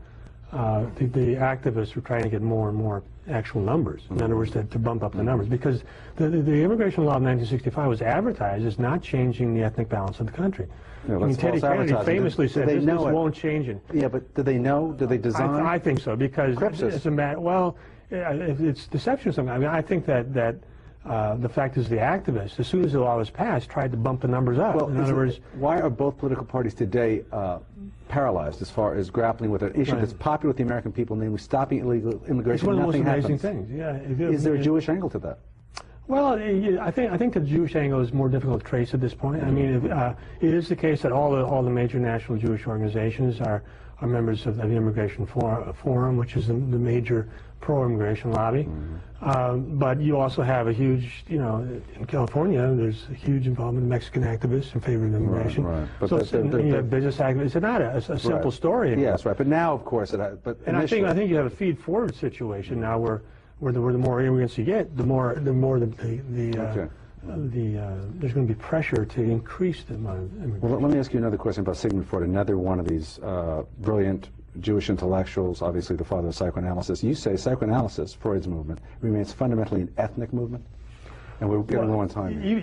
the activists were trying to get more and more actual numbers. In other words, to bump up the numbers, because the immigration law of 1965 was advertised as not changing the ethnic balance of the country.
Yeah,
I mean, Teddy Kennedy famously said this won't change it.
Yeah, but did they know? Did they design?
I think so, because it's a matter. Well, it's deception or something. I mean, I think that the fact is the activists, as soon as the law was passed, tried to bump the numbers up.
Well,
in other words,
why are both political parties today paralyzed as far as grappling with an issue that's popular with the American people, namely stopping illegal immigration?
It's one of the most amazing
happens.
things. Yeah.
Is there a Jewish angle to that?
Well, I think the Jewish angle is more difficult to trace at this point. I mean, it is the case that all the major national Jewish organizations are are members of the Immigration Forum, which is the major pro-immigration lobby. But you also have a huge, in California, there's a huge involvement of Mexican activists in favor of immigration.
Right. But
so you have business activists. It's not a simple story anymore.
Yes, right. But now, of course,
I think you have a feed-forward situation now where the more immigrants you get, the more there's going to be pressure to increase the amount of immigration.
Well, let me ask you another question about Sigmund Freud, another one of these brilliant Jewish intellectuals, obviously the father of psychoanalysis. You say psychoanalysis, Freud's movement, remains fundamentally an ethnic movement? And we're getting low on time here.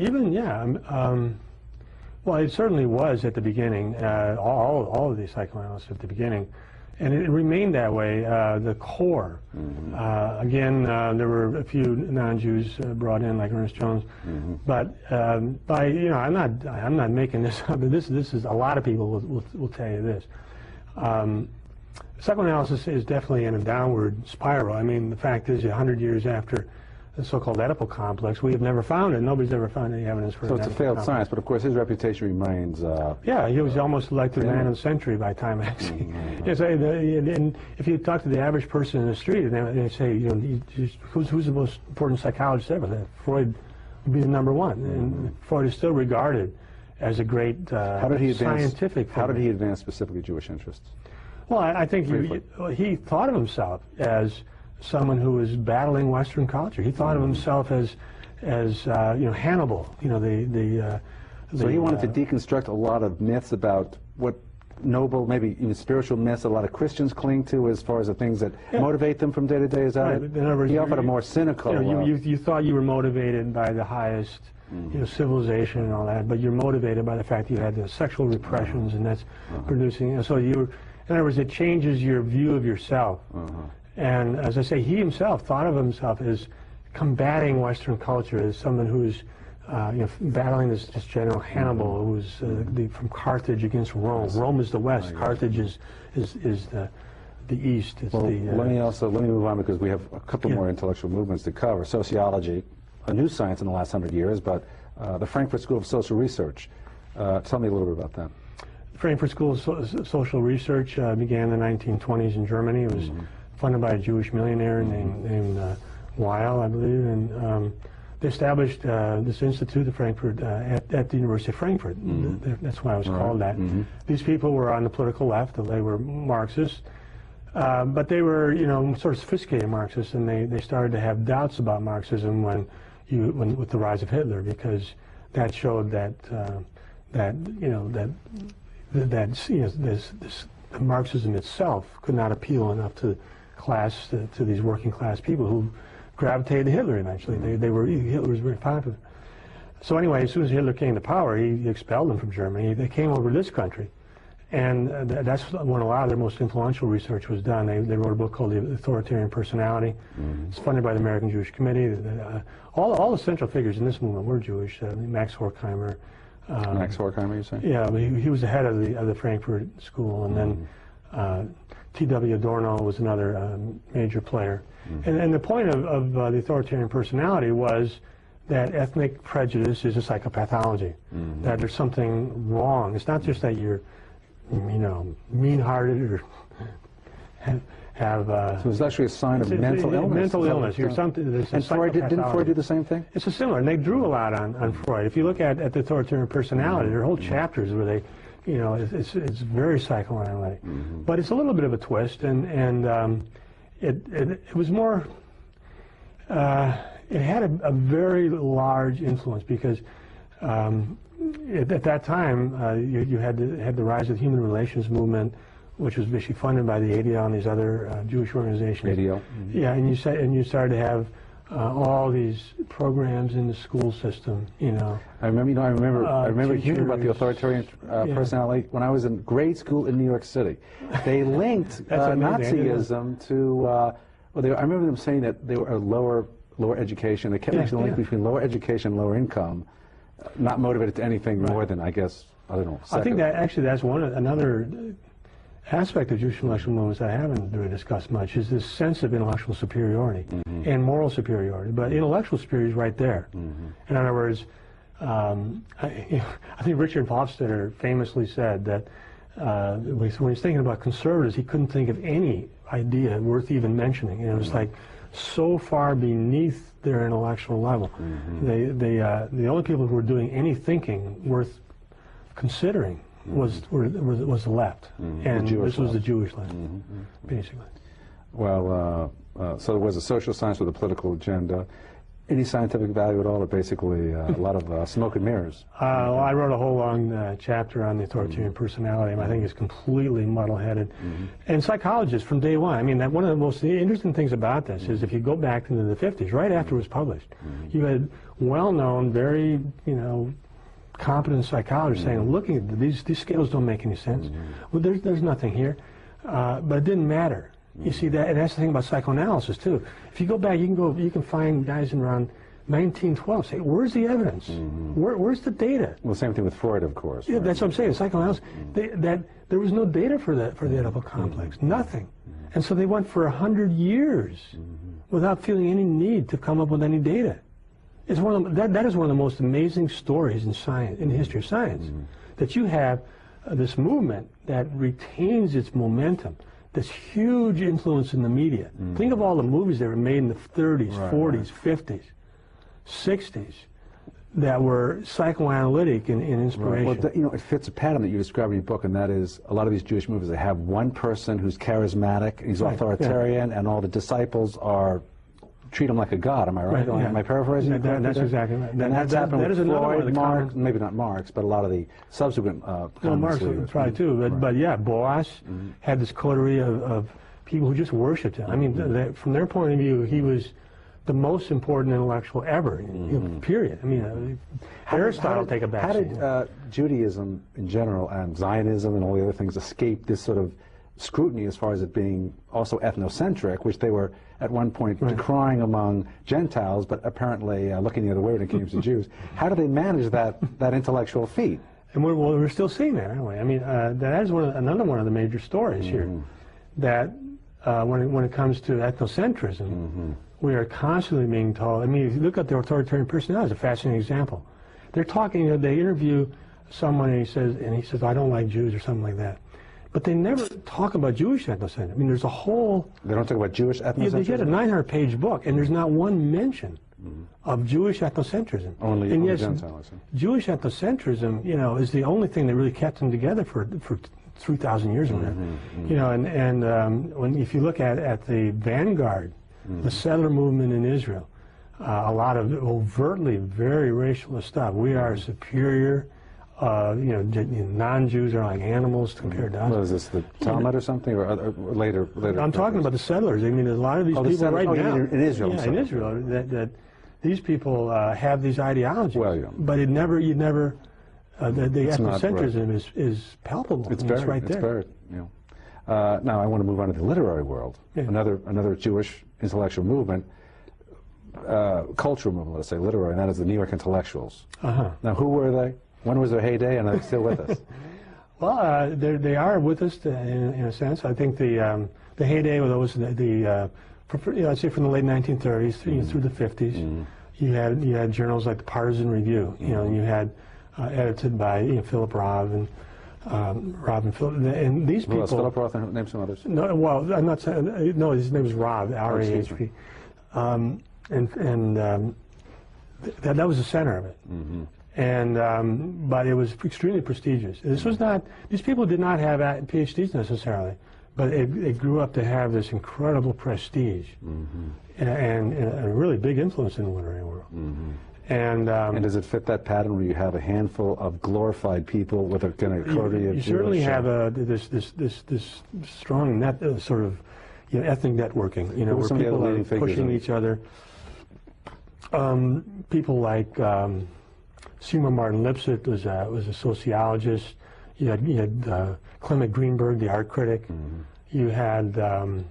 Well, it certainly was at the beginning, all of these psychoanalysts at the beginning. And it remained that way, the core. Again, there were a few non-Jews brought in, like Ernest Jones. But I'm not making this up. This is a lot of people will tell you this. Psychoanalysis is definitely in a downward spiral. I mean, the fact is, 100 years after the so-called Oedipal complex, we have never found it. Nobody's ever found any evidence for it.
So it's a failed science, but of course his reputation remains...
yeah, he was almost elected man of the century by Time magazine. Yes, and if you talk to the average person in the street, and they say, who's the most important psychologist ever? Freud would be the number one. And Freud is still regarded as a great scientific figure.
How did he advance specifically Jewish interests?
Well, I think he thought of himself as someone who was battling Western culture. He thought of himself as Hannibal.
So he wanted to deconstruct a lot of myths about what noble, maybe even spiritual myths a lot of Christians cling to as far as the things that motivate them from day to day. Is that right? In other words, he offered a more cynical...
You thought you were motivated by the highest civilization and all that, but you're motivated by the fact that you had the sexual repressions, and that's producing... So you were... In other words, it changes your view of yourself. And as I say, he himself thought of himself as combating Western culture, as someone who's battling this general Hannibal, who's from Carthage against Rome. Rome is the West. Carthage is the East.
Let me move on, because we have a couple more intellectual movements to cover. Sociology, a new science in the last 100 years, but the Frankfurt School of Social Research. Tell me a little bit about that.
Frankfurt School of Social Research began in the 1920s in Germany. It was funded by a Jewish millionaire named Weil, I believe, and they established this institute at Frankfurt at the University of Frankfurt. That's why it was called that. These people were on the political left. They were Marxists, but they were, sort of sophisticated Marxists, and they started to have doubts about Marxism with the rise of Hitler, because that showed that Marxism itself could not appeal enough to these working class people who gravitated to Hitler eventually. Hitler was very popular. So anyway, as soon as Hitler came to power, he expelled them from Germany. They came over to this country, and that's when a lot of their most influential research was done. They wrote a book called The Authoritarian Personality. It's funded by the American Jewish Committee. All the central figures in this movement were Jewish. Max Horkheimer.
Max Horkheimer, you say?
Yeah, he was the head of the Frankfurt School, and then T.W. Adorno was another major player. And the point of the authoritarian personality was that ethnic prejudice is a psychopathology, that there's something wrong. It's not just that you're, mean-hearted or have...
so it's actually a sign of mental illness.
Mental illness. You're something.
And didn't Freud do the same thing?
It's similar, and they drew a lot on Freud. If you look at the authoritarian personality, there are whole chapters where they, it's very psychoanalytic. But it's a little bit of a twist, and it was more. It had a very large influence, because at that time you had the rise of the human relations movement, which was basically funded by the ADL and these other Jewish organizations.
ADL.
Yeah, and you started to have all these programs in the school system.
I remember hearing about the authoritarian personality when I was in grade school in New York City. They linked Nazism to. I remember them saying that they were a lower education. They kept making the link between lower education and lower income, not motivated to anything more than, I guess, I don't know.
I think that actually that's another aspect of Jewish intellectual movements that I haven't really discussed much, is this sense of intellectual superiority and moral superiority. But intellectual superiority is right there. In other words, I think Richard Hofstadter famously said that when he's thinking about conservatives, he couldn't think of any idea worth even mentioning. It was like so far beneath their intellectual level. The only people who were doing any thinking worth considering was the left, and this was the Jewish left, basically.
Well, so it was a social science with a political agenda. Any scientific value at all, or basically a lot of smoke and mirrors?
Well, I wrote a whole long chapter on the authoritarian personality, and I think it's completely muddle-headed. And psychologists from day one, I mean, one of the most interesting things about this is if you go back into the 50s, right after it was published, you had well-known, very, competent psychologists saying, looking at these scales don't make any sense. Well, there's nothing here, but it didn't matter. You see that, and that's the thing about psychoanalysis too. If you go back, you can find guys in around 1912 say, "Where's the evidence? Where's the data?"
Well, same thing with Freud, of course.
Yeah, that's what I'm saying. Psychoanalysis, that there was no data for the Oedipal complex, nothing, and so they went for 100 years without feeling any need to come up with any data. It's that is one of the most amazing stories in science, in the history of science, that you have this movement that retains its momentum. This huge influence in the media. Think of all the movies that were made in the 30s, 40s, 50s, 60s that were psychoanalytic in inspiration.
Well, it fits a pattern that you describe in your book, and that is a lot of these Jewish movies, they have one person who's charismatic, and he's authoritarian, and all the disciples treat him like a god. Am I right? Am I paraphrasing?
That's exactly right.
And that's happened with Freud, Marx, maybe not Marx, but a lot of the subsequent
well, Marx probably too, but yeah, Boas had this coterie of people who just worshipped him. I mean, from their point of view, he was the most important intellectual ever, period. I mean, Aristotle take a back seat.
How did Judaism in general and Zionism and all the other things escape this sort of scrutiny as far as it being also ethnocentric, which they were at one point decrying among Gentiles, but apparently looking the other way when it came to Jews? How do they manage that intellectual feat?
And we're still seeing that, aren't we? I mean, that is another one of the major stories here, that when it comes to ethnocentrism, we are constantly being told. I mean, if you look at the authoritarian personality, it's a fascinating example. They're talking, they interview someone, and he says, I don't like Jews, or something like that. But they never talk about Jewish ethnocentrism. I mean, there's a whole...
They don't talk about Jewish ethnocentrism?
They get a 900-page book, and there's not one mention of Jewish ethnocentrism.
Only Gentile, I see. Jewish
ethnocentrism, is the only thing that really kept them together for 3,000 years or whatever. If you look at the vanguard, the settler movement in Israel, a lot of overtly very racialist stuff. We are superior. Non-Jews are like animals compared to us.
What is this, the Talmud or something, or later?
I'm talking about the settlers. I mean, a lot of these people right now
in Israel.
Yeah, in Israel, that these people have these ideologies.
Well,
but the ethnocentrism is palpable.
It's buried.
Right there.
It's buried. Now I want to move on to the literary world. Another Jewish intellectual movement, cultural movement, let's say, literary, and that is the New York intellectuals. Now, who were they? When was their heyday, and are they still with us?
Well, they are with us in a sense. I think the heyday was I'd say from the late 1930s through the 50s. You had journals like the Partisan Review, and you had edited by Philip Roth and Rob and Philip, and these people.
Philip Roth, and name some others.
No, well, I'm not saying. No, his name was Rob, R-A-H-P, that was the center of it. But it was extremely prestigious. This was not; these people did not have PhDs necessarily, but it grew up to have this incredible prestige and a really big influence in the literary world. And
does it fit that pattern where you have a handful of glorified people with a kind of coterie of
You certainly have this strong sort of ethnic networking. Where people are pushing each other. People like. Seymour Martin Lipset was a sociologist. You had Clement Greenberg, the art critic. You had, and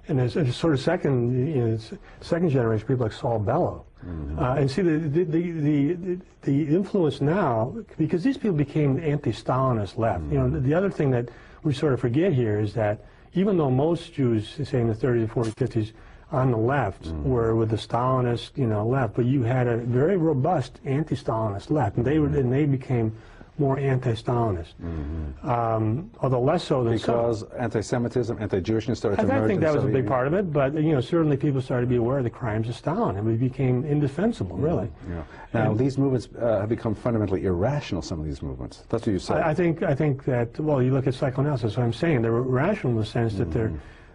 there's a sort of second generation people like Saul Bellow. And see the influence now, because these people became anti-Stalinist left. The other thing that we sort of forget here is that even though most Jews, say in the 30s, 40s, 50s, on the left were with the Stalinist, left, but you had a very robust anti-Stalinist left, and they became more anti-Stalinist. Although less so than
because anti-Semitism, anti-Jewishness started to emerge.
I think that was a big part of it, but certainly people started to be aware of the crimes of Stalin, and we became indefensible, really.
Yeah. Now, these movements have become fundamentally irrational, some of these movements. That's what you said.
I think that, well, you look at psychoanalysis, what I'm saying, they're irrational in the sense that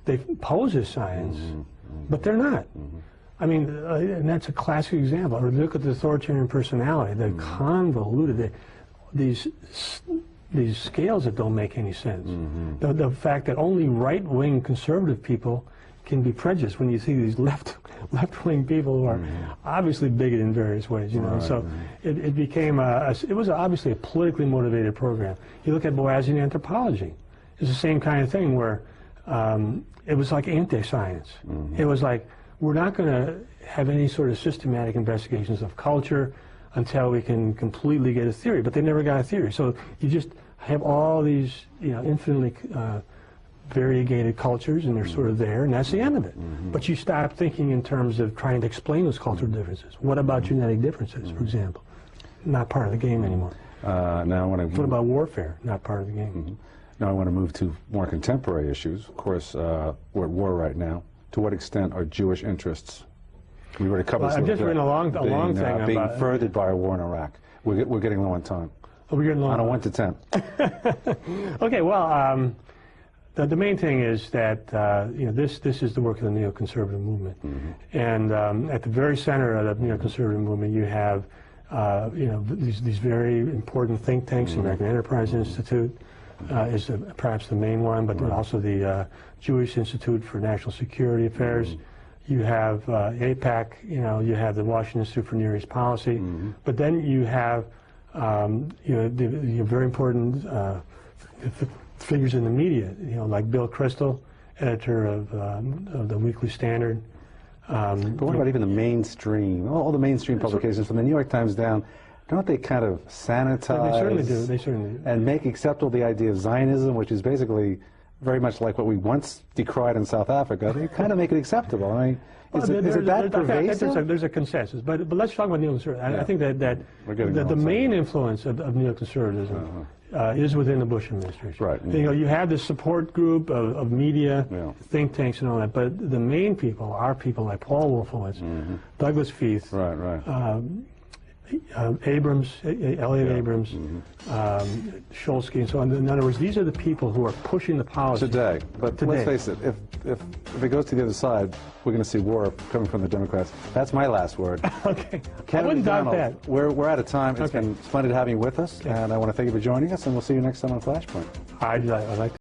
they pose as science, but they're not. I mean, and that's a classic example. Or look at the authoritarian personality, the convoluted, these scales that don't make any sense. The fact that only right-wing conservative people can be prejudiced when you see these left-wing people who are obviously bigoted in various ways, So it became it was obviously a politically motivated program. You look at Boasian anthropology; it's the same kind of thing where it was like anti-science. It was like, we're not going to have any sort of systematic investigations of culture until we can completely get a theory, but they never got a theory. So you just have all these, infinitely variegated cultures, and they're sort of there, and that's the end of it. But you stop thinking in terms of trying to explain those cultural differences. What about genetic differences, for example? Not part of the game anymore. What about warfare? Not part of the game.
Now I want to move to more contemporary issues. Of course, we're at war right now. To what extent are Jewish interests? We already covered this.
I've just written a long thing
being
about
furthered by a war in Iraq. We're getting low on time.
Oh, we're getting low
on 1 to 10.
Okay, well, the main thing is that this is the work of the neoconservative movement, and at the very center of the neoconservative movement, you have these very important think tanks. The American Enterprise Institute is perhaps the main one, but also the Jewish Institute for National Security Affairs. You have AIPAC, you have the Washington Institute for Near East Policy, but then you have the very important figures in the media, like Bill Kristol, editor of the Weekly Standard.
But what about even the mainstream, all the mainstream publications from the New York Times down? Don't they kind of sanitize?
They certainly do. They certainly do.
And make acceptable the idea of Zionism, which is basically very much like what we once decried in South Africa. They kind of make it acceptable. I mean, is it that pervasive?
There's a consensus. But let's talk about neoconservatism. I think that the main influence of neoconservatism is within the Bush administration.
Right.
You have this support group of media, think tanks, and all that. But the main people are people like Paul Wolfowitz, Douglas Feith, Abrams, Elliot Abrams, Scholsky, and so on. In other words, these are the people who are pushing the policy
today. But let's face it, if it goes to the other side, we're going to see war coming from the Democrats. That's my last word.
Okay.
Kevin
I wouldn't doubt
MacDonald,
that.
We're out of time. It's been splendid having you with us, and I want to thank you for joining us, and we'll see you next time on Flashpoint.
I'd like to